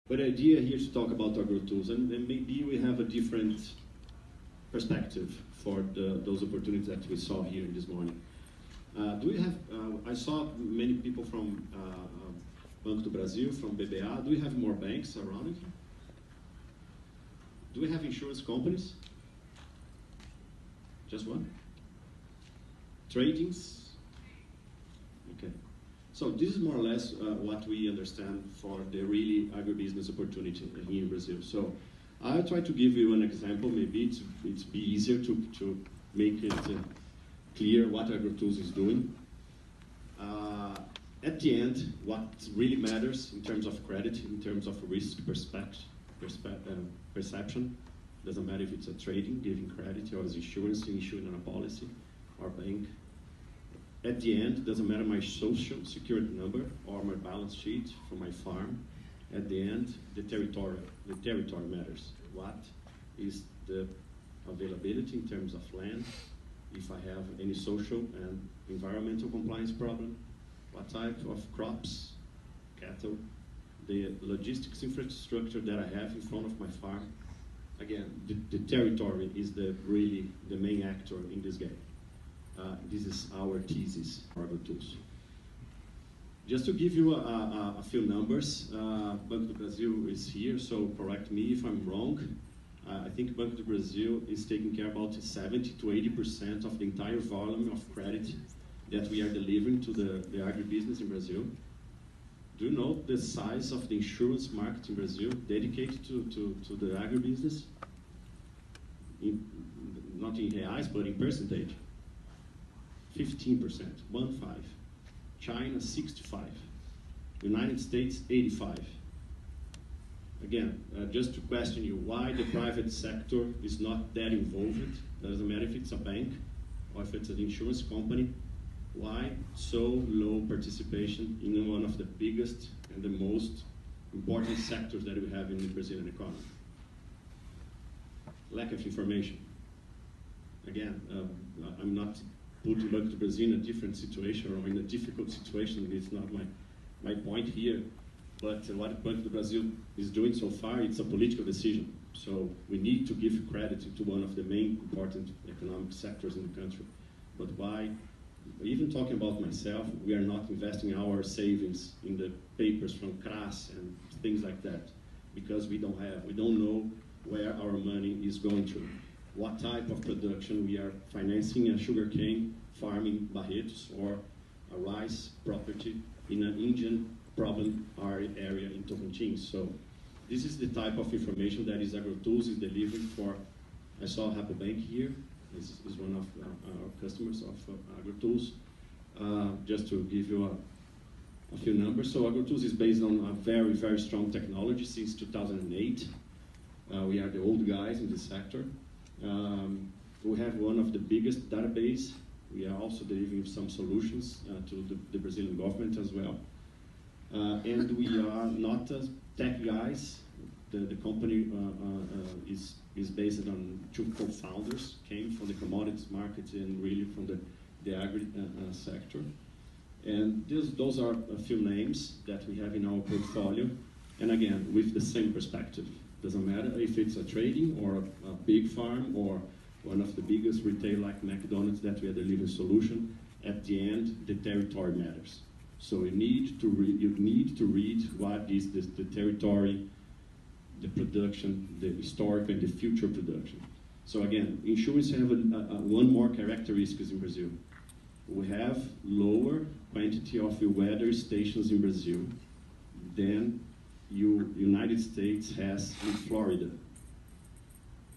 But the idea here to talk about AgroTools, and maybe we have a different perspective for those opportunities that we saw here this morning. Do we have, I saw many people from Banco do Brasil, from BBA. Do we have more banks around it? Do we have insurance companies? Just one? Tradings? Okay. So this is more or less what we understand for the really agribusiness opportunity here in Brazil. So I'll try to give you an example. Maybe it's be easier to make it clear what AgroTools is doing. At the end, what really matters in terms of credit, in terms of risk perception, doesn't matter if it's a trading, giving credit, or as insurance, issuing on a policy, or bank. At the end, doesn't matter my social security number or my balance sheet for my farm. At the end, the territory matters. What is the availability in terms of land? If I have any social and environmental compliance problem, what type of crops, cattle, the logistics infrastructure that I have in front of my farm. Again, the territory is really the main actor in this game. This is our thesis for AgroTools. Just to give you a few numbers, Banco do Brasil is here, so correct me if I'm wrong. I think Banco do Brasil is taking care about 70 to 80% of the entire volume of credit that we are delivering to the agribusiness in Brazil. Do you know the size of the insurance market in Brazil dedicated to the agribusiness? Not in reais, but in percentage. 15%, 1-5. China, 65. United States, 85. Again, just to question you, why the private sector is not that involved? Doesn't matter if it's a bank or if it's an insurance company. Why so low participation in one of the biggest and the most important sectors that we have in the Brazilian economy? Lack of information. Again, I'm not putting Banco do Brasil in a different situation or in a difficult situation. It's not my point here. But what Banco do Brasil is doing so far, it's a political decision. So we need to give credit to one of the main important economic sectors in the country. But why? Even talking about myself, we are not investing our savings in the papers from CRAS and things like that, because we don't know where our money is going to. What type of production we are financing a sugarcane farm in Barretos or a rice property in an Indian problem area in Tocantins. So this is the type of information that AgroTools is delivering for. I saw Rabobank here. This is one of our customers of AgroTools. Just to give you a few numbers. So AgroTools is based on a very, very strong technology since 2008. We are the old guys in this sector. We have one of the biggest database. We are also delivering some solutions to the Brazilian government as well. And we are not tech guys. The company is based on two co-founders, came from the commodities market and really from the agri sector. And those are a few names that we have in our portfolio. And again, with the same perspective. Doesn't matter if it's a trading or a big farm or one of the biggest retail like McDonald's that we are delivering solution. At the end, the territory matters. So you need to read what is the territory, the production, the historic and the future production. So again, insurance have one more characteristics in Brazil. We have lower quantity of weather stations in Brazil than United States has in Florida.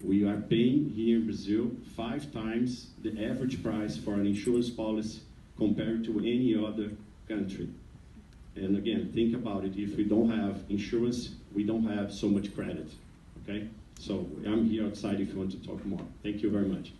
We are paying here in Brazil 5 times the average price for an insurance policy compared to any other country. And again, think about it. If we don't have insurance, we don't have so much credit. Okay? So I'm here outside if you want to talk more. Thank you very much.